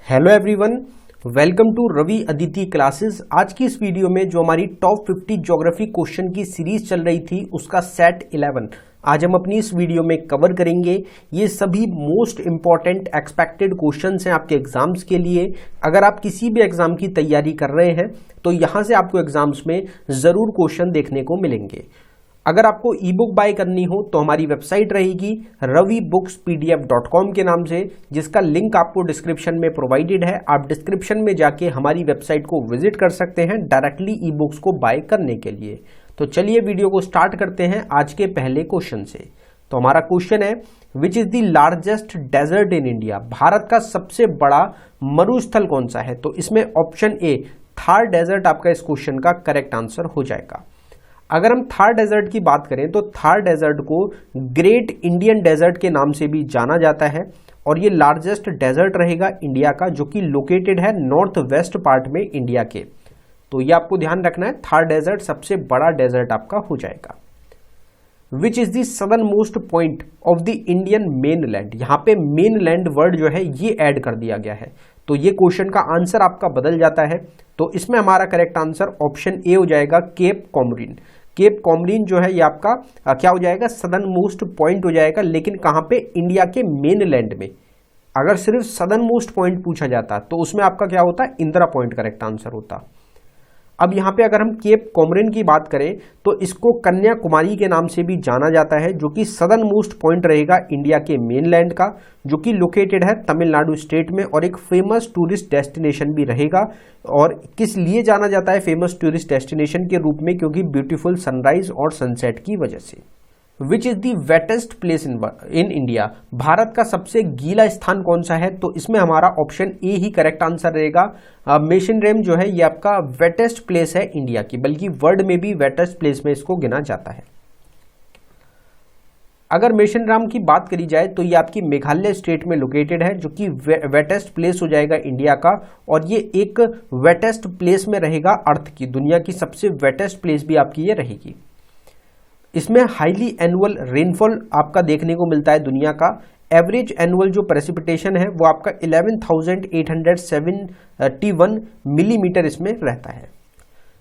Hello everyone, welcome to Ravi Aditi classes. आज की इस वीडियो में जो हमारी टॉप 50 ज्योग्राफी क्वेश्चन की सीरीज चल रही थी उसका सेट 11 आज हम अपनी इस वीडियो में कवर करेंगे। ये सभी मोस्ट इंपॉर्टेंट एक्सपेक्टेड क्वेश्चंस हैं आपके एग्जाम्स के लिए। अगर आप किसी भी एग्जाम की तैयारी कर रहे हैं तो यहां से आपको एग्जाम्स में जरूर क्वेश्चन देखने को मिलेंगे। अगर आपको ई बुक बाय करनी हो तो हमारी वेबसाइट रहेगी ravibookspdf.com के नाम से, जिसका लिंक आपको डिस्क्रिप्शन में प्रोवाइडेड है। आप डिस्क्रिप्शन में जाके हमारी वेबसाइट को विजिट कर सकते हैं डायरेक्टली ई बुक्स को बाय करने के लिए। तो चलिए वीडियो को स्टार्ट करते हैं आज के पहले क्वेश्चन से। तो हमारा क्वेश्चन है, which is the largest desert in India? Bharat का सबसे बड़ा मरुस्थल कौन सा है? तो इसमें ऑप्शन ए थार डेजर्ट आपका इस क्वेश्चन का करेक्ट आंसर हो जाएगा। अगर हम थार डेजर्ट की बात करें तो थार डेजर्ट को ग्रेट इंडियन डेजर्ट के नाम से भी जाना जाता है और ये लार्जेस्ट डेजर्ट रहेगा इंडिया का, जो कि लोकेटेड है नॉर्थ वेस्ट पार्ट में इंडिया के। तो ये आपको ध्यान रखना है, थार डेजर्ट सबसे बड़ा डेजर्ट आपका हो जाएगा। विच is the southern most point of the Indian mainland? यहां पे मेनलैंड वर्ड जो है ये ऐड कर दिया गया है, तो ये क्वेश्चन का आंसर आपका बदल जाता है। तो इसमें हमारा करेक्ट आंसर ऑप्शन ए हो जाएगा, केप कॉमरिन। केप कॉमरिन जो है ये आपका क्या हो जाएगा? सदर्न मोस्ट पॉइंट हो जाएगा, लेकिन कहां पे? इंडिया के मेनलैंड में। अगर सिर्फ सदर्न मोस्ट पॉइंट पूछा जाता तो उसमें आपका क्या होता? इंदिरा पॉइंट करेक्ट आंसर होता। अब यहां पे अगर हम केप कॉमरिन की बात करें तो इसको कन्याकुमारी के नाम से भी जाना जाता है, जो कि सदर्न मोस्ट पॉइंट रहेगा इंडिया के मेनलैंड का, जो कि लोकेटेड है तमिलनाडु स्टेट में और एक फेमस टूरिस्ट डेस्टिनेशन भी रहेगा। और किस लिए जाना जाता है फेमस टूरिस्ट डेस्टिनेशन के रूप में? क्योंकि ब्यूटीफुल सनराइज और सनसेट की वजह से। Which is the wettest place in India? Bharat का सबसे गीला स्थान कौन सा है? तो इसमें हमारा option A he correct answer रहेगा। मेशिनराम जो है ये आपका वेटेस्ट प्लेस है इंडिया की, बल्कि वर्ल्ड में भी वेटेस्ट प्लेस में इसको गिना जाता है। अगर मेशिनराम की बात करी जाए तो ये आपकी मेघालय स्टेट में लोकेटेड है, जो कि वेटेस्ट प्लेस हो जाएगा इंडिया का, और ये एक वेटेस्ट प्लेस में रहेगा अर्थ की। दुनिया की सबसे वेटेस्ट प्लेस भी आपकी ये रहेगी। इसमें हाईली एनुअल रेनफॉल आपका देखने को मिलता है दुनिया का। एवरेज एनुअल जो प्रेसिपिटेशन है वो आपका 11,871 मिलीमीटर इसमें रहता है।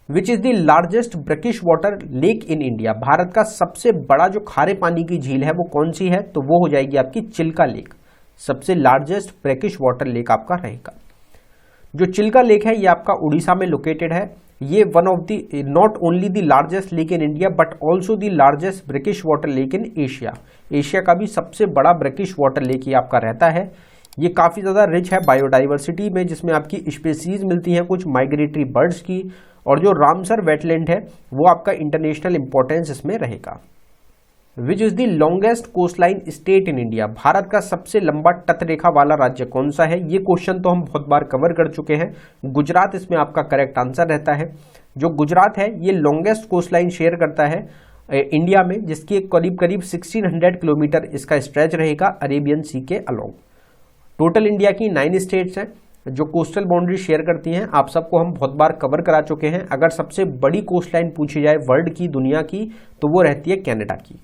Which is the largest brackish water lake in India? Bharat का सबसे बड़ा जो खारे पानी की झील है वो कौन सी है? तो वो हो जाएगी आपकी चिल्का लेक। सबसे लार्जेस्ट ब्रैकिश वाटर लेक आपका रहेगा। जो चिल्का लेक है ये आपका उड़ीसा में लोकेटेड है। ये one of the not only the largest lake in India but also the largest brackish water lake in Asia. Asia का भी सबसे बड़ा ब्रैकिश वाटर लेक ये आपका रहता है। ये काफ़ी ज़्यादा रिच है बायोडाइवर्सिटी में, जिसमें आपकी स्पीसीज मिलती हैं कुछ माइग्रेटरी बर्ड्स की, और जो रामसर वेटलैंड है वो आपका इंटरनेशनल इंपॉर्टेंस इसमें रहेगा। Which is the longest coast line state in India? Bharat का सबसे लंबा तटरेखा वाला राज्य कौन सा है? ये क्वेश्चन तो हम बहुत बार कवर कर चुके हैं। गुजरात इसमें आपका करेक्ट आंसर रहता है। जो गुजरात है ये लॉन्गेस्ट कोस्ट लाइन शेयर करता है इंडिया में, जिसकी करीब करीब 1600 किलोमीटर इसका स्ट्रेच रहेगा अरेबियन सी के अलोंग। टोटल इंडिया की 9 स्टेट्स हैं जो कोस्टल बाउंड्री शेयर करती हैं। आप सबको हम बहुत बार कवर करा चुके हैं। अगर सबसे बड़ी कोस्ट लाइन पूछी जाए वर्ल्ड की, दुनिया की, तो वो रहती है कनाडा की।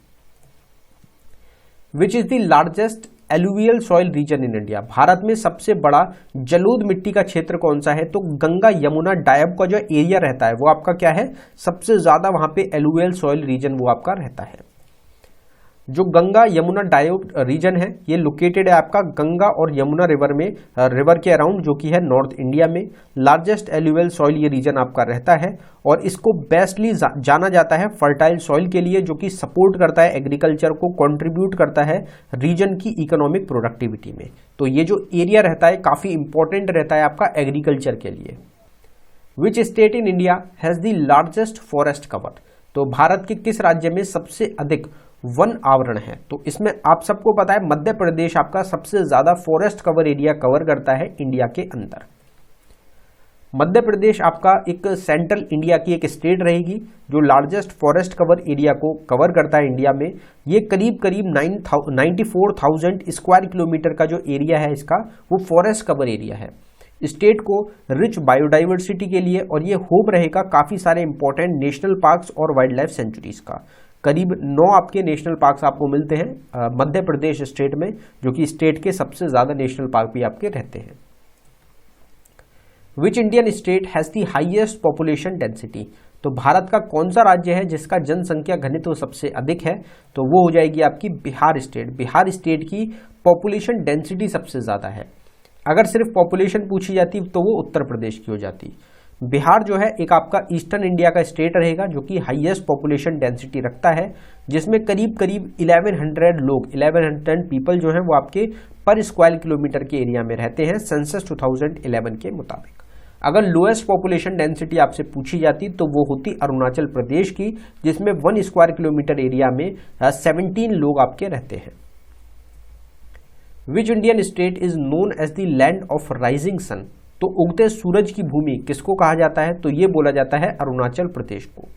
Which is the largest alluvial soil region in India? Bharat में सबसे बड़ा जलोद मिट्टी का क्षेत्र कौन सा है? तो गंगा यमुना डायब का जो एरिया रहता है वो आपका क्या है? सबसे ज्यादा वहां पे एलुवियल सॉइल रीजन वो आपका रहता है। जो गंगा यमुना डायब रीजन है ये लोकेटेड है आपका गंगा और यमुना रिवर में, रिवर के अराउंड, जो कि है नॉर्थ इंडिया में। लार्जेस्ट एलुवियल सॉइल ये रीजन आपका रहता है और इसको बेस्टली जाना जाता है फर्टाइल सॉइल के लिए, जो कि सपोर्ट करता है एग्रीकल्चर को, कंट्रीब्यूट करता है रीजन की इकोनॉमिक प्रोडक्टिविटी में। तो ये जो एरिया रहता है काफी इंपॉर्टेंट रहता है आपका एग्रीकल्चर के लिए। Which state in India has the largest forest cover? तो भारत के किस राज्य में सबसे अधिक वन आवरण है? तो इसमें आप सबको पता है मध्य प्रदेश आपका सबसे ज्यादा फॉरेस्ट कवर एरिया कवर करता है इंडिया के अंदर। मध्य प्रदेश आपका एक सेंट्रल इंडिया की एक स्टेट रहेगी जो लार्जेस्ट फॉरेस्ट कवर एरिया को कवर करता है इंडिया में। ये करीब करीब 94,000 स्क्वायर किलोमीटर का जो एरिया है इसका, वो फॉरेस्ट कवर एरिया है। स्टेट को रिच बायोडाइवर्सिटी के लिए, और ये होम रहेगा काफ़ी सारे इंपॉर्टेंट नेशनल पार्क्स और वाइल्ड लाइफ सेंचुरीज का। करीब 9 आपके नेशनल पार्क्स आपको मिलते हैं मध्य प्रदेश स्टेट में, जो कि स्टेट के सबसे ज़्यादा नेशनल पार्क भी आपके रहते हैं। Which Indian state has the highest population density, तो भारत का कौन सा राज्य है जिसका जनसंख्या घनत्व सबसे अधिक है, तो वो हो जाएगी आपकी बिहार स्टेट। बिहार स्टेट की पॉपुलेशन डेंसिटी सबसे ज़्यादा है। अगर सिर्फ पॉपुलेशन पूछी जाती तो वो उत्तर प्रदेश की हो जाती। बिहार जो है एक आपका ईस्टर्न इंडिया का स्टेट रहेगा जो कि हाईएस्ट पॉपुलेशन डेंसिटी रखता है, जिसमें करीब करीब 1100 लोग, 1100 पीपल जो है वो आपके पर स्क्वायर किलोमीटर के एरिया में रहते हैं सेंसस 2011 के मुताबिक। अगर लोएस्ट पॉपुलेशन डेंसिटी आपसे पूछी जाती तो वो होती अरुणाचल प्रदेश की, जिसमें 1 स्क्वायर किलोमीटर एरिया में 17 लोग आपके रहते हैं। Which Indian state is known as the land of rising sun, तो उगते सूरज की भूमि किसको कहा जाता है, तो ये बोला जाता है अरुणाचल प्रदेश को।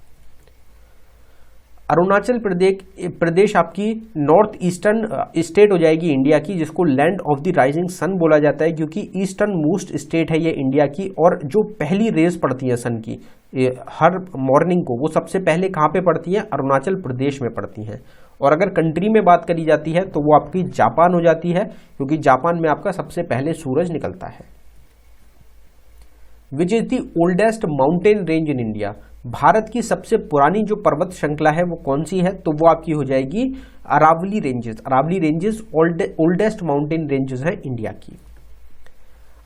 अरुणाचल प्रदेश आपकी नॉर्थ ईस्टर्न स्टेट हो जाएगी इंडिया की, जिसको land of the rising sun बोला जाता है, क्योंकि ईस्टर्न मोस्ट स्टेट है ये इंडिया की। और जो पहली रेज पड़ती है सन की हर मॉर्निंग को, वो सबसे पहले कहाँ पे पड़ती है, अरुणाचल प्रदेश में पड़ती हैं। और अगर कंट्री में बात करी जाती है तो वो आपकी जापान हो जाती है, क्योंकि जापान में आपका सबसे पहले सूरज निकलता है। Which is the oldest mountain range in India, Bharat की सबसे पुरानी जो पर्वत श्रृंखला है वो कौन सी है, तो वो आपकी हो जाएगी Aravali ranges. Aravali ranges oldest mountain ranges है इंडिया की।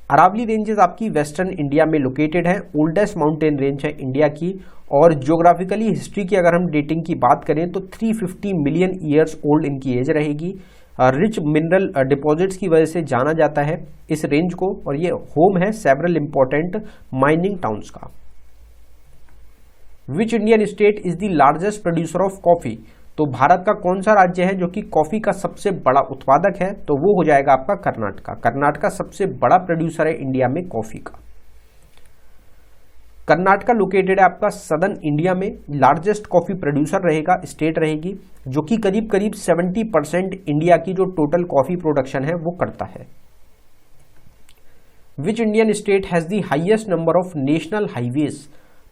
अरावली रेंजेस आपकी वेस्टर्न इंडिया में लोकेटेड है, ओल्डेस्ट माउंटेन रेंज है इंडिया की। और ज्योग्राफिकली हिस्ट्री की अगर हम डेटिंग की बात करें तो 350 मिलियन ईयर्स ओल्ड इनकी एज रहेगी। रिच मिनरल डिपॉजिट्स की वजह से जाना जाता है इस रेंज को, और ये होम है सेवरल इंपॉर्टेंट माइनिंग टाउन्स का। Which Indian state is the largest producer of coffee, तो भारत का कौन सा राज्य है जो कि कॉफी का सबसे बड़ा उत्पादक है, तो वो हो जाएगा आपका कर्नाटका। कर्नाटका सबसे बड़ा प्रोड्यूसर है इंडिया में कॉफी का। कर्नाटका लोकेटेड है आपका सदर्न इंडिया में, लार्जेस्ट कॉफी प्रोड्यूसर रहेगा, स्टेट रहेगी, जो कि करीब करीब 70% इंडिया की जो टोटल कॉफी प्रोडक्शन है वो करता है। विच Indian state has the highest number of national highways,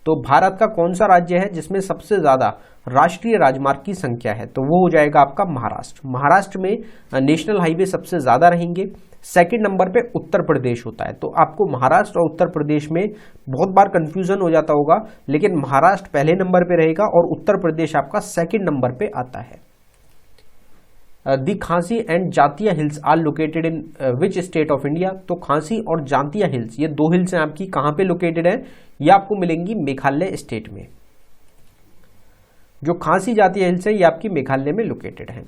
तो भारत का कौन सा राज्य है जिसमें सबसे ज्यादा राष्ट्रीय राजमार्ग की संख्या है, तो वो हो जाएगा आपका महाराष्ट्र। महाराष्ट्र में नेशनल हाईवे सबसे ज्यादा रहेंगे। सेकंड नंबर पे उत्तर प्रदेश होता है, तो आपको महाराष्ट्र और उत्तर प्रदेश में बहुत बार कंफ्यूजन हो जाता होगा, लेकिन महाराष्ट्र पहले नंबर पे रहेगा और उत्तर प्रदेश आपका सेकंड नंबर पे आता है। The Khasi and Jaintia hills are located in which state of India, तो खांसी और जांतिया हिल्स ये दो हिल्स हैं आपकी कहां पे लोकेटेड है, ये आपको मिलेंगी मेघालय स्टेट में। जो खांसी जांतिया हिल्स है ये आपकी मेघालय में लोकेटेड है।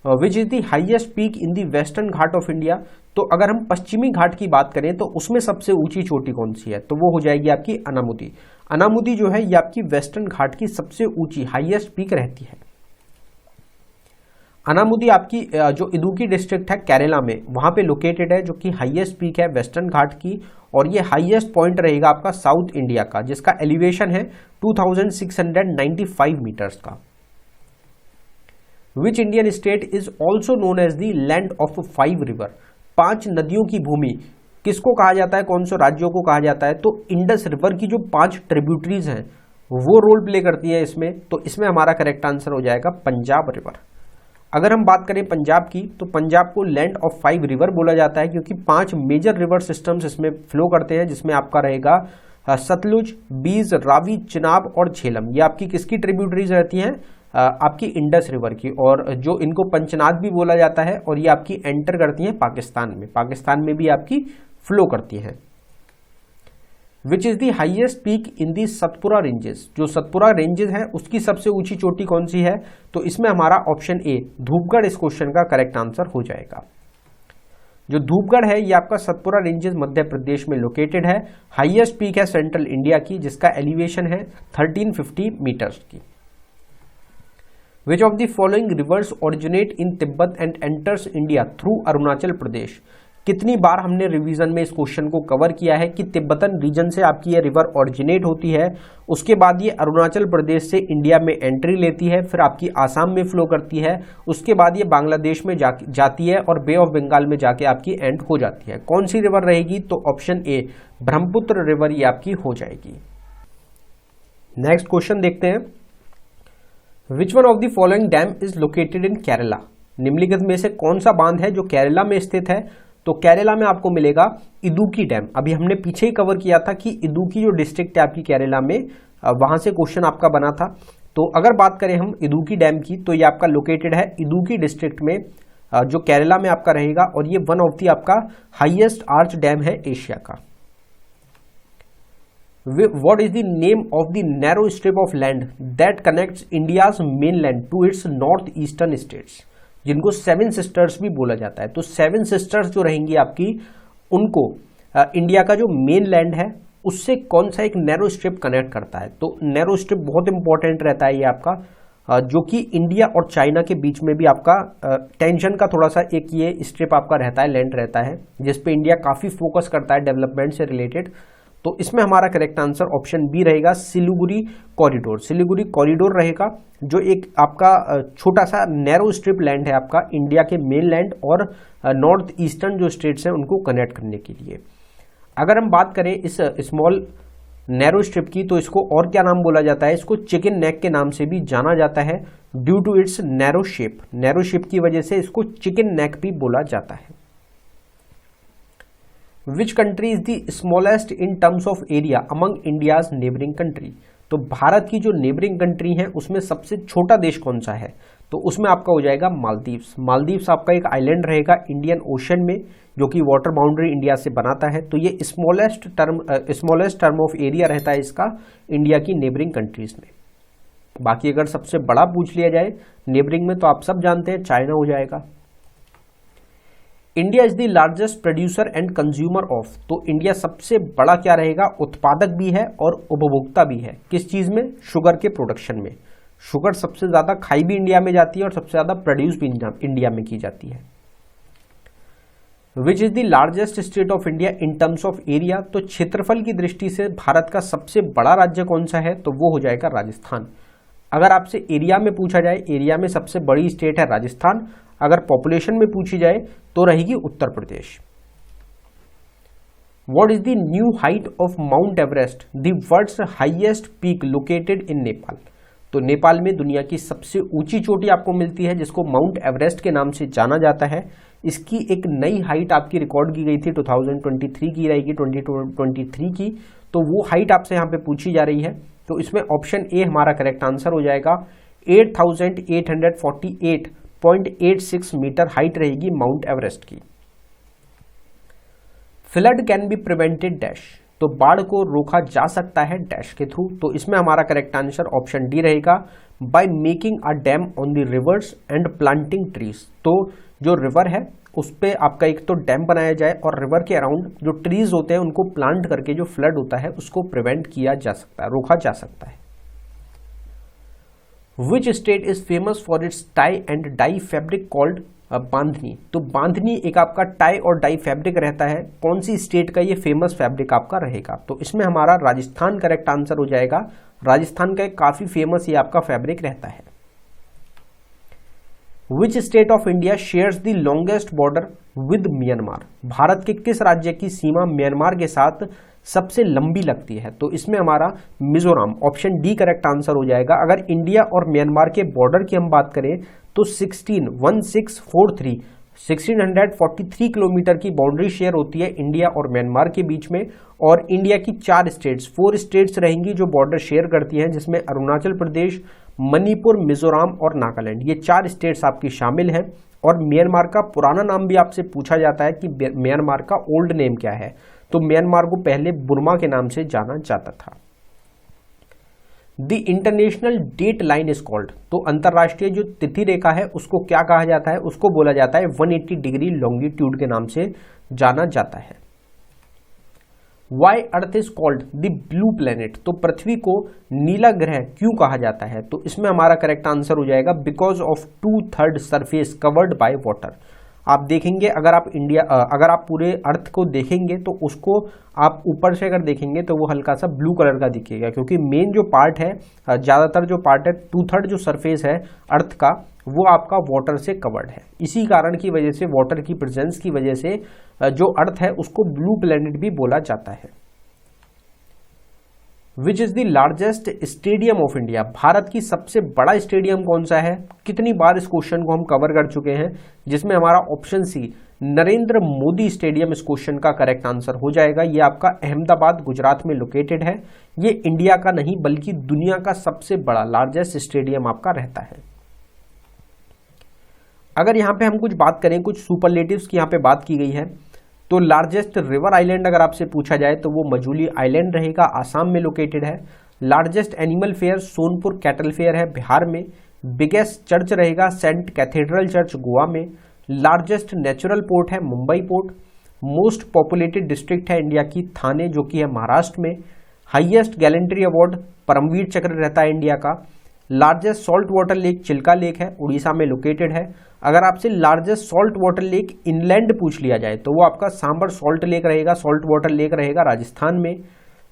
Which is the highest peak in the western Ghat of India, तो अगर हम पश्चिमी घाट की बात करें तो उसमें सबसे ऊंची चोटी कौन सी है, तो वो हो जाएगी आपकी अनामुदी। अनामुदी जो है ये आपकी वेस्टर्न घाट की सबसे ऊंची हाईएस्ट पीक रहती है। अनामुदी आपकी जो इदुक्की डिस्ट्रिक्ट है केरला में, वहां पे लोकेटेड है, जो कि हाईएस्ट पीक है वेस्टर्न घाट की। और ये हाईएस्ट पॉइंट रहेगा आपका साउथ इंडिया का, जिसका एलिवेशन है 2695 मीटर्स का। Which Indian state is also known as the land of 5 river, 5 नदियों की भूमि किसको कहा जाता है, कौन से राज्यों को कहा जाता है, तो इंडस रिवर की जो 5 ट्रिब्यूटरीज हैं वो रोल प्ले करती है इसमें, तो इसमें हमारा करेक्ट आंसर हो जाएगा पंजाब रिवर। अगर हम बात करें पंजाब की, तो पंजाब को लैंड ऑफ 5 रिवर बोला जाता है, क्योंकि 5 मेजर रिवर सिस्टम्स इसमें फ्लो करते हैं, जिसमें आपका रहेगा सतलुज, बीज, रावी, चिनाब और झेलम। ये आपकी किसकी ट्रिब्यूटरीज रहती हैं, आपकी इंडस रिवर की। और जो इनको पंचनाद भी बोला जाता है, और ये आपकी एंटर करती हैं पाकिस्तान में भी आपकी फ्लो करती हैं। विच is the highest peak in the Satpura ranges, जो सतपुरा रेंजेस है उसकी सबसे ऊंची चोटी कौन सी है, तो इसमें हमारा ऑप्शन ए धूपगढ़ इस क्वेश्चन का करेक्ट आंसर हो जाएगा। जो धूपगढ़ है ये आपका सतपुरा रेंजेस मध्य प्रदेश में लोकेटेड है। हाईएस्ट पीक है सेंट्रल इंडिया की, जिसका एलिवेशन है 1350 मीटर्स की। Which of the following rivers originate in Tibet and enters India through Arunachal Pradesh, कितनी बार हमने रिवीजन में इस क्वेश्चन को कवर किया है कि तिब्बतन रीजन से आपकी ये रिवर ओरिजिनेट होती है, उसके बाद ये अरुणाचल प्रदेश से इंडिया में एंट्री लेती है, फिर आपकी आसाम में फ्लो करती है, उसके बाद ये बांग्लादेश में जाती है और बे ऑफ बंगाल में जाके आपकी एंड हो जाती है। कौन सी रिवर रहेगी, तो ऑप्शन ए ब्रह्मपुत्र रिवर ये आपकी हो जाएगी। नेक्स्ट क्वेश्चन देखते हैं। विच one of the following dam is located इन केरला, निम्नलिखित में से कौन सा बांध है जो केरला में स्थित है, तो केरला में आपको मिलेगा इदुक्की डैम। अभी हमने पीछे ही कवर किया था कि इदुक्की जो डिस्ट्रिक्ट है आपकी केरला में, वहां से क्वेश्चन आपका बना था। तो अगर बात करें हम इदुक्की डैम की, तो ये आपका लोकेटेड है इदुक्की डिस्ट्रिक्ट में, जो केरला में आपका रहेगा, और ये वन ऑफ दी आपका हाईएस्ट आर्च डैम है एशिया का। What is the name of the narrow strip of land that connects India's mainland to its northeastern states, जिनको सेवन सिस्टर्स भी बोला जाता है। तो सेवन सिस्टर्स जो रहेंगी आपकी, उनको इंडिया का जो मेन लैंड है उससे कौन सा एक नैरो स्ट्रिप कनेक्ट करता है। तो नैरो स्ट्रिप बहुत इंपॉर्टेंट रहता है ये आपका, जो कि इंडिया और चाइना के बीच में भी आपका टेंशन का थोड़ा सा एक ये स्ट्रिप आपका रहता है, लैंड रहता है, जिसपे इंडिया काफी फोकस करता है डेवलपमेंट से रिलेटेड। तो इसमें हमारा करेक्ट आंसर ऑप्शन बी रहेगा, सिलीगुड़ी कॉरिडोर। सिलीगुड़ी कॉरिडोर रहेगा, जो एक आपका छोटा सा नैरो स्ट्रिप लैंड है आपका इंडिया के मेन लैंड और नॉर्थ ईस्टर्न जो स्टेट्स हैं उनको कनेक्ट करने के लिए। अगर हम बात करें इस स्मॉल नैरो स्ट्रिप की, तो इसको और क्या नाम बोला जाता है, इसको चिकन नेक के नाम से भी जाना जाता है, due to its narrow shape. Narrow shape की वजह से इसको चिकन नेक भी बोला जाता है। Which country is the smallest in terms of area among India's neighboring country? तो भारत की जो नेबरिंग कंट्री है उसमें सबसे छोटा देश कौन सा है, तो उसमें आपका हो जाएगा मालदीव्स। मालदीव्स आपका एक आइलैंड रहेगा इंडियन ओशन में, जो कि वाटर बाउंड्री इंडिया से बनाता है। तो ये स्मॉलेस्ट टर्म ऑफ एरिया रहता है इसका इंडिया की नेबरिंग कंट्रीज में। बाकी अगर सबसे बड़ा पूछ लिया जाए नेबरिंग में, तो आप सब जानते हैं चाइना हो जाएगा। India is the largest producer and consumer of, तो इंडिया सबसे बड़ा क्या रहेगा, उत्पादक भी है और उपभोक्ता भी है। किस चीज में, शुगर के प्रोडक्शन में। शुगर सबसे ज्यादा खाई भी इंडिया में जाती है और सबसे ज्यादा प्रोड्यूस भी इंडिया में की जाती है। Which is the largest state of India in terms of area, तो क्षेत्रफल की दृष्टि से भारत का सबसे बड़ा राज्य कौन सा है, तो वो हो जाएगा राजस्थान। अगर आपसे एरिया में पूछा जाए, एरिया में सबसे बड़ी स्टेट है राजस्थान। अगर पॉपुलेशन में पूछी जाए तो रहेगी Uttar Pradesh. What is the new height of Mount Everest, the world's highest peak located in Nepal, तो नेपाल में दुनिया की सबसे ऊंची चोटी आपको मिलती है, जिसको माउंट एवरेस्ट के नाम से जाना जाता है। इसकी एक नई हाइट आपकी रिकॉर्ड की गई थी, 2023 की रहेगी, 2023 की। तो वो हाइट आपसे यहाँ पे पूछी जा रही है। तो इसमें ऑप्शन ए हमारा करेक्ट आंसर हो जाएगा। 8,848.86 मीटर हाइट रहेगी माउंट एवरेस्ट की। Flood can be prevented dash, तो बाढ़ को रोका जा सकता है डैश के थ्रू। तो इसमें हमारा करेक्ट आंसर ऑप्शन डी रहेगा, by making a dam on the reverse and planting trees. तो जो रिवर है उस पे आपका एक तो डैम बनाया जाए और रिवर के अराउंड जो ट्रीज होते हैं उनको प्लांट करके जो फ्लड होता है उसको प्रिवेंट किया जा सकता है, रोका जा सकता है। Which state is famous for its tie and dye fabric called बांधनी, तो बांधनी एक आपका टाई और डाई फैब्रिक रहता है। कौन सी स्टेट का ये फेमस फैब्रिक आपका रहेगा, तो इसमें हमारा राजस्थान करेक्ट आंसर हो जाएगा। राजस्थान का एक काफी फेमस ये आपका फैब्रिक रहता है। Which state of India shares the longest border with Myanmar, Bharat के किस राज्य की सीमा म्यांमार के साथ सबसे लंबी लगती है, तो इसमें हमारा Mizoram, option D correct answer हो जाएगा। अगर इंडिया और म्यांमार के बॉर्डर की हम बात करें तो 1643 किलोमीटर की बाउंड्री शेयर होती है इंडिया और म्यांमार के बीच में। और इंडिया की 4 स्टेट्स रहेंगी जो बॉर्डर शेयर करती हैं, जिसमें अरुणाचल प्रदेश, मणिपुर, मिजोरम और नागालैंड, ये 4 स्टेट्स आपकी शामिल हैं। और म्यांमार का पुराना नाम भी आपसे पूछा जाता है कि म्यांमार का ओल्ड नेम क्या है, तो म्यांमार को पहले बुर्मा के नाम से जाना जाता था। The international date line is called, तो अंतरराष्ट्रीय जो तिथि रेखा है उसको क्या कहा जाता है, उसको बोला जाता है 180 डिग्री लॉन्गिट्यूड के नाम से जाना जाता है। Why earth is called the blue planet, तो पृथ्वी को नीला ग्रह क्यों कहा जाता है, तो इसमें हमारा करेक्ट आंसर हो जाएगा because of 2/3 surface covered by water. आप देखेंगे अगर आप पूरे अर्थ को देखेंगे तो उसको आप ऊपर से अगर देखेंगे तो वो हल्का सा ब्लू कलर का दिखेगा, क्योंकि मेन जो पार्ट है, ज्यादातर जो पार्ट है, 2/3 जो सरफेस है अर्थ का वो आपका वाटर से कवर्ड है। इसी कारण की वजह से, वाटर की प्रेजेंस की वजह से जो अर्थ है उसको ब्लू प्लेनेट भी बोला जाता है। Which is the largest stadium of India, Bharat की सबसे बड़ा स्टेडियम कौन सा है। कितनी बार इस क्वेश्चन को हम कवर कर चुके हैं, जिसमें हमारा option C Narendra Modi stadium इस क्वेश्चन का करेक्ट आंसर हो जाएगा। ये आपका अहमदाबाद गुजरात में लोकेटेड है। ये इंडिया का नहीं बल्कि दुनिया का सबसे बड़ा लार्जेस्ट स्टेडियम आपका रहता है। अगर यहां पे हम कुछ बात करें, कुछ सुपरलेटिव्स की यहां पे बात की गई है, तो लार्जेस्ट रिवर आइलैंड अगर आपसे पूछा जाए तो वो मजूली आइलैंड रहेगा, आसाम में लोकेटेड है। Largest animal fair Sonpur cattle fair है बिहार में। बिगेस्ट चर्च रहेगा सेंट कैथेड्रल चर्च गोवा में। लार्जेस्ट नेचुरल पोर्ट है Mumbai port. Most populated district है इंडिया की थाने, जो कि है महाराष्ट्र में। हाईएस्ट गैलेंट्री अवार्ड परमवीर चक्र रहता है इंडिया का। Largest salt water lake Chilka lake है, उड़ीसा में लोकेटेड है। अगर आपसे largest salt water lake inland पूछ लिया जाए तो वो आपका सांबर सॉल्ट लेक रहेगा, सॉल्ट वाटर लेक रहेगा राजस्थान में।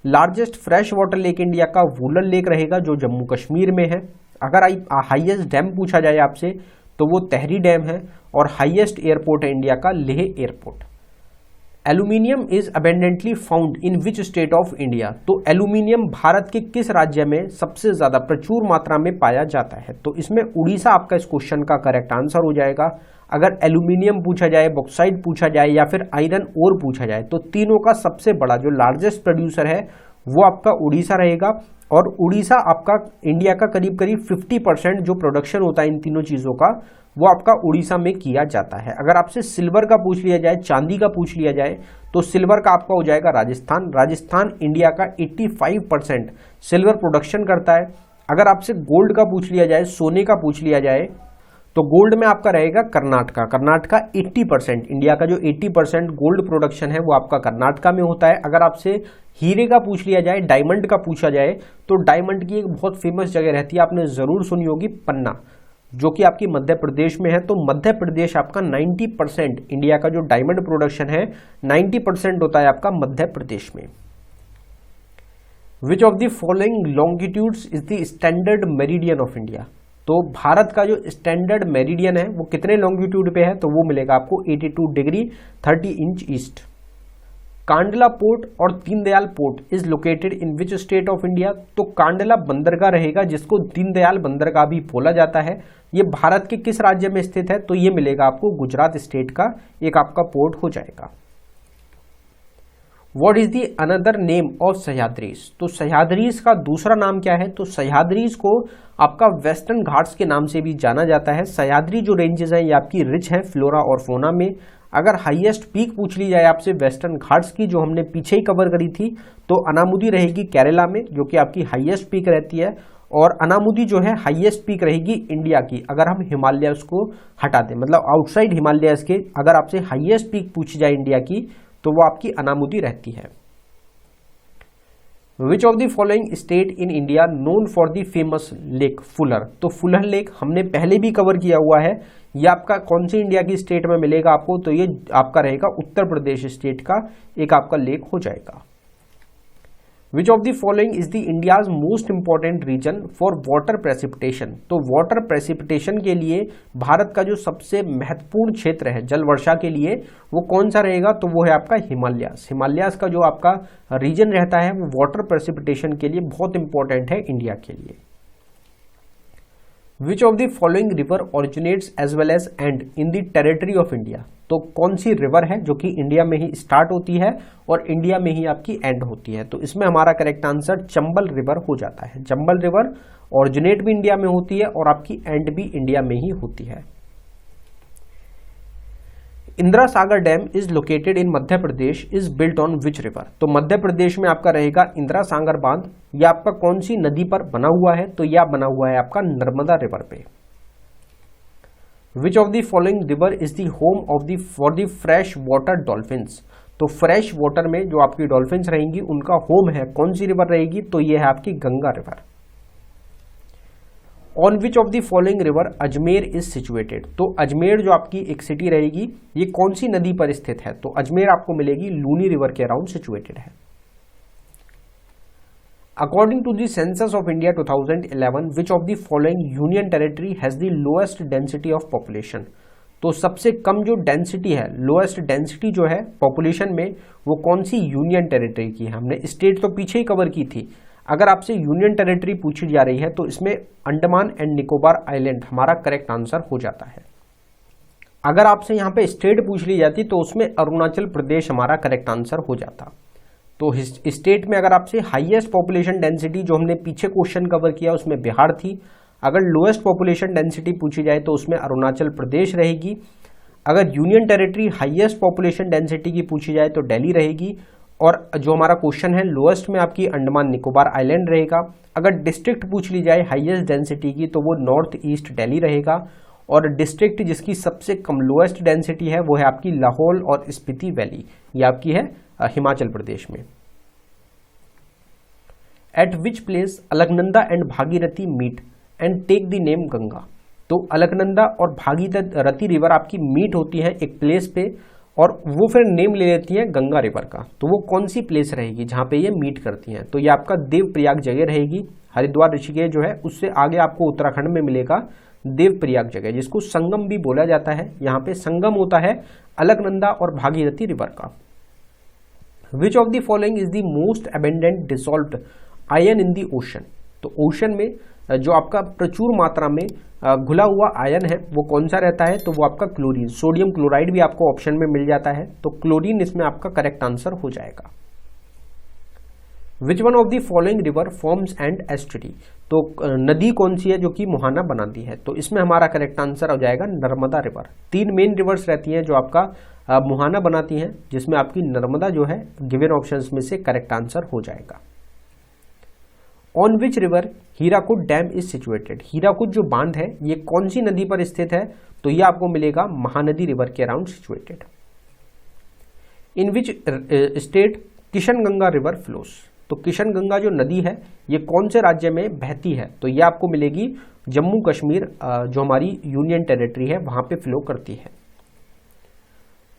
Largest fresh water lake India का वुलर लेक रहेगा, जो जम्मू कश्मीर में है। अगर हाईएस्ट डैम पूछा जाए आपसे तो वो तहरी डैम है। और हाईएस्ट एयरपोर्ट है इंडिया का Leh airport. Aluminium is abundantly found in which state of India? तो एल्यूमिनियम भारत के किस राज्य में सबसे ज्यादा प्रचुर मात्रा में पाया जाता है? तो इसमें उड़ीसा आपका इस क्वेश्चन का करेक्ट आंसर हो जाएगा। अगर एल्यूमिनियम पूछा जाए, बॉक्साइट पूछा जाए या फिर आयरन ओर पूछा जाए तो तीनों का सबसे बड़ा जो लार्जेस्ट प्रोड्यूसर है वो आपका उड़ीसा रहेगा। और उड़ीसा आपका इंडिया का करीब करीब 50% जो प्रोडक्शन होता है इन तीनों चीजों का वो आपका उड़ीसा में किया जाता है। अगर आपसे सिल्वर का पूछ लिया जाए, चांदी का पूछ लिया जाए तो सिल्वर का आपका हो जाएगा राजस्थान। राजस्थान इंडिया का 85% सिल्वर प्रोडक्शन करता है। अगर आपसे गोल्ड का पूछ लिया जाए, सोने का पूछ लिया जाए तो गोल्ड में आपका रहेगा कर्नाटका। कर्नाटका 80%, इंडिया का जो 80% गोल्ड प्रोडक्शन है वो आपका कर्नाटका में होता है। अगर आपसे हीरे का पूछ लिया जाए, डायमंड का पूछा जाए तो डायमंड की एक बहुत फेमस जगह रहती है, आपने जरूर सुनी होगी, पन्ना, जो कि आपकी मध्य प्रदेश में है। तो मध्य प्रदेश आपका 90%, इंडिया का जो डायमंड प्रोडक्शन है 90% होता है आपका मध्य प्रदेश में। विच of the following longitudes is the standard meridian of India? तो भारत का जो स्टैंडर्ड मेरिडियन है वो कितने लॉन्गिट्यूड पे है? तो वो मिलेगा आपको 82 degree 30 inch east. Kandla port और Deendayal port is located in which state of India? तो कांडला बंदरगाह रहेगा, जिसको दीनदयाल बंदरगाह भी बोला जाता है। ये भारत के किस राज्य में स्थित है? तो ये मिलेगा आपको गुजरात स्टेट का एक आपका पोर्ट हो जाएगा। What is the another name of Sahyadris? तो सह्याद्रीज का दूसरा नाम क्या है? तो सह्याद्रीज को आपका वेस्टर्न घाट्स के नाम से भी जाना जाता है। सह्याद्री जो रेंजेस हैं ये आपकी रिच है फ्लोरा और फोना में। अगर हाईएस्ट पीक पूछ ली जाए आपसे वेस्टर्न घाट्स की, जो हमने पीछे ही कवर करी थी, तो अनामुदी रहेगी केरला में, जो कि आपकी हाईएस्ट पीक रहती है। और अनामुदी जो है हाईएस्ट पीक रहेगी इंडिया की, अगर हम हिमालयस को हटा दें, मतलब आउटसाइड हिमालयस के अगर आपसे हाईएस्ट पीक पूछी जाए इंडिया की तो वो आपकी अनामुदी रहती है। विच of the following state in India known for the famous lake Fuller? तो फुलर लेक हमने पहले भी कवर किया हुआ है। ये आपका कौन सी इंडिया की स्टेट में मिलेगा आपको? तो ये आपका रहेगा उत्तर प्रदेश स्टेट का एक आपका लेक हो जाएगा। Which of the following is the India's most important region for water precipitation? तो वाटर प्रेसिपिटेशन के लिए भारत का जो सबसे महत्वपूर्ण क्षेत्र है जल वर्षा के लिए वो कौन सा रहेगा? तो वो है आपका हिमालयास। हिमालयास का जो आपका रीजन रहता है वो वाटर प्रेसिपिटेशन के लिए बहुत इंपॉर्टेंट है इंडिया के लिए। Which of the following river originates as well as end in the territory of India? तो कौन सी रिवर है जो कि इंडिया में ही स्टार्ट होती है और इंडिया में ही आपकी एंड होती है? तो इसमें हमारा करेक्ट आंसर चंबल रिवर हो जाता है। चंबल रिवर ऑरिजिनेट भी इंडिया में होती है और आपकी एंड भी इंडिया में ही होती है। Indira Sagar dam is located in Madhya Pradesh, is built on which river? तो मध्य प्रदेश में आपका रहेगा इंदिरा सागर बांध। यह आपका कौन सी नदी पर बना हुआ है? तो यह बना हुआ है आपका नर्मदा रिवर पे। विच of the following river is the home of the for the fresh water dolphins? तो फ्रेश वाटर में जो आपकी डॉल्फिन्स रहेंगी उनका होम है कौन सी रिवर रहेगी? तो यह है आपकी Ganga river. On which of the following river Ajmer is situated? तो अजमेर जो आपकी एक सिटी रहेगी ये कौन सी नदी पर स्थित है? तो अजमेर आपको मिलेगी लूनी रिवर के अराउंड सिचुएटेड है। According to the census of India 2011 which of the following union territory has the lowest density of population? तो सबसे कम जो डेंसिटी है, लोएस्ट डेंसिटी जो है पॉपुलेशन में, वो कौन सी यूनियन टेरिटरी की है? हमने स्टेट तो पीछे ही कवर की थी। अगर आपसे यूनियन टेरिटरी पूछी जा रही है तो इसमें अंडमान एंड निकोबार आइलैंड हमारा करेक्ट आंसर हो जाता है। अगर आपसे यहाँ पे स्टेट पूछ ली जाती तो उसमें अरुणाचल प्रदेश हमारा करेक्ट आंसर हो जाता। तो स्टेट में अगर आपसे हाईएस्ट पॉपुलेशन डेंसिटी जो हमने पीछे क्वेश्चन कवर किया उसमें बिहार थी, अगर लोएस्ट पॉपुलेशन डेंसिटी पूछी जाए तो उसमें अरुणाचल प्रदेश रहेगी, अगर union territory highest population density की पूछी जाए तो दिल्ली रहेगी, और जो हमारा क्वेश्चन है लोएस्ट में आपकी अंडमान निकोबार आइलैंड रहेगा। अगर डिस्ट्रिक्ट पूछ ली जाए हाईएस्ट डेंसिटी की तो वो नॉर्थ ईस्ट दिल्ली रहेगा, और डिस्ट्रिक्ट जिसकी सबसे कम लोएस्ट डेंसिटी है वो है आपकी लाहौल और स्पीति वैली, ये आपकी है हिमाचल प्रदेश में। At which place Alaknanda and Bhagirathi meet and take the name Ganga. तो अलकनंदा और भागीरथी रिवर आपकी मीट होती है एक प्लेस पे, और वो फिर नेम ले लेती हैं गंगा रिवर का। तो वो कौन सी प्लेस रहेगी जहां पे ये मीट करती हैं? तो ये आपका देवप्रयाग जगह रहेगी। हरिद्वार ऋषिकेश जो है उससे आगे आपको उत्तराखंड में मिलेगा देवप्रयाग जगह, जिसको संगम भी बोला जाता है। यहाँ पे संगम होता है अलकनंदा और भागीरथी रिवर का। Which of the following is the most abundant dissolved ion in the ocean. तो ओशन में जो आपका प्रचुर मात्रा में घुला हुआ आयन है वो कौन सा रहता है? तो वो आपका क्लोरीन। सोडियम क्लोराइड भी आपको ऑप्शन में मिल जाता है, तो क्लोरीन इसमें आपका करेक्ट आंसर हो जाएगा। Which one of the following river forms and estuary. तो नदी कौन सी है जो कि मुहाना बनाती है? तो इसमें हमारा करेक्ट आंसर हो जाएगा नर्मदा रिवर। 3 मेन रिवर्स रहती हैं जो आपका मुहाना बनाती हैं, जिसमें आपकी नर्मदा जो है गिवन ऑप्शंस में से करेक्ट आंसर हो जाएगा। On which river Hirakud dam is situated. Hirakud जो बांध है ये कौन सी नदी पर स्थित है? तो ये आपको मिलेगा महानदी रिवर के around situated. In which state Kishanganga river flows. तो किशनगंगा जो नदी है ये कौन से राज्य में बहती है? तो ये आपको मिलेगी जम्मू कश्मीर, जो हमारी यूनियन टेरिटरी है वहां पे फ्लो करती है।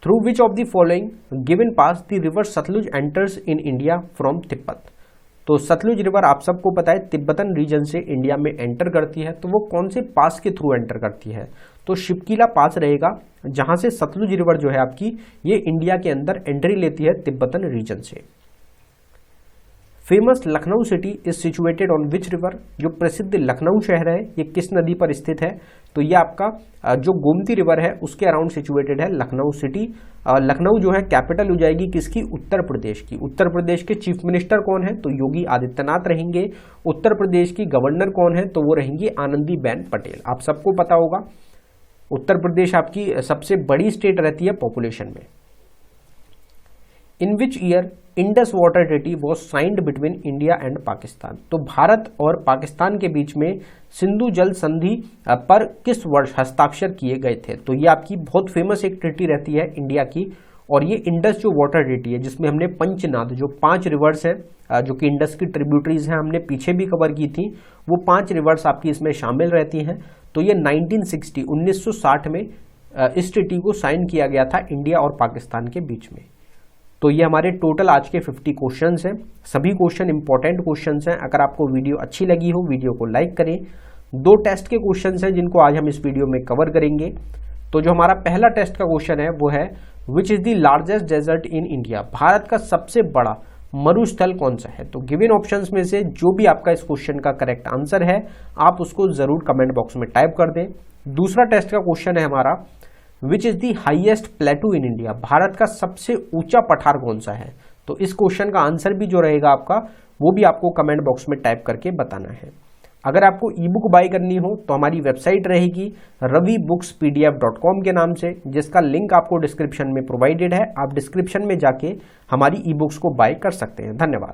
Through which of the following given pass the river Sutlej enters in India from Tibet. तो सतलुज रिवर आप सबको पता है तिब्बतन रीजन से इंडिया में एंटर करती है, तो वो कौन से पास के थ्रू एंटर करती है? तो शिपकीला पास रहेगा, जहां से सतलुज रिवर जो है आपकी ये इंडिया के अंदर एंट्री लेती है तिब्बतन रीजन से। Famous Lucknow city is situated on which river. जो प्रसिद्ध लखनऊ शहर है ये किस नदी पर स्थित है? तो ये आपका जो गोमती रिवर है उसके अराउंड सिचुएटेड है लखनऊ सिटी। लखनऊ जो है कैपिटल हो जाएगी किसकी? उत्तर प्रदेश की। उत्तर प्रदेश के चीफ मिनिस्टर कौन है? तो योगी आदित्यनाथ रहेंगे। उत्तर प्रदेश की गवर्नर कौन है? तो वो रहेंगी आनंदीबेन पटेल। आप सबको पता होगा उत्तर प्रदेश आपकी सबसे बड़ी स्टेट रहती है पॉपुलेशन में। In which year Indus water treaty was signed between India and Pakistan. तो भारत और पाकिस्तान के बीच में सिंधु जल संधि पर किस वर्ष हस्ताक्षर किए गए थे? तो ये आपकी बहुत फेमस एक ट्रीटी रहती है इंडिया की, और ये इंडस जो वाटर ट्रीटी है जिसमें हमने पंचनाद जो 5 रिवर्स हैं जो कि इंडस की ट्रिब्यूटरीज हैं हमने पीछे भी कवर की थी, वो 5 रिवर्स आपकी इसमें शामिल रहती हैं। तो ये 1960 में इस ट्रीटी को साइन किया गया था इंडिया और पाकिस्तान के बीच में। तो ये हमारे टोटल आज के 50 क्वेश्चंस हैं। सभी क्वेश्चन इंपॉर्टेंट क्वेश्चंस हैं। अगर आपको वीडियो अच्छी लगी हो वीडियो को लाइक करें। 2 टेस्ट के क्वेश्चंस हैं जिनको आज हम इस वीडियो में कवर करेंगे। तो जो हमारा पहला टेस्ट का क्वेश्चन है वो है which is the largest desert in India. Bharat का सबसे बड़ा मरुस्थल कौन सा है? तो गिवन ऑप्शंस में से जो भी आपका इस क्वेश्चन का करेक्ट आंसर है आप उसको जरूर कमेंट बॉक्स में टाइप कर दें। दूसरा टेस्ट का क्वेश्चन है हमारा which is the highest प्लेटू in India. Bharat का सबसे ऊंचा पठार कौन सा है? तो इस क्वेश्चन का आंसर भी जो रहेगा आपका वो भी आपको कमेंट बॉक्स में टाइप करके बताना है। अगर आपको ई बुक बाय करनी हो तो हमारी वेबसाइट रहेगी ravibookspdf.com के नाम से, जिसका लिंक आपको डिस्क्रिप्शन में प्रोवाइडेड है। आप डिस्क्रिप्शन में जाके हमारी ई बुक्स को बाय कर सकते हैं। धन्यवाद।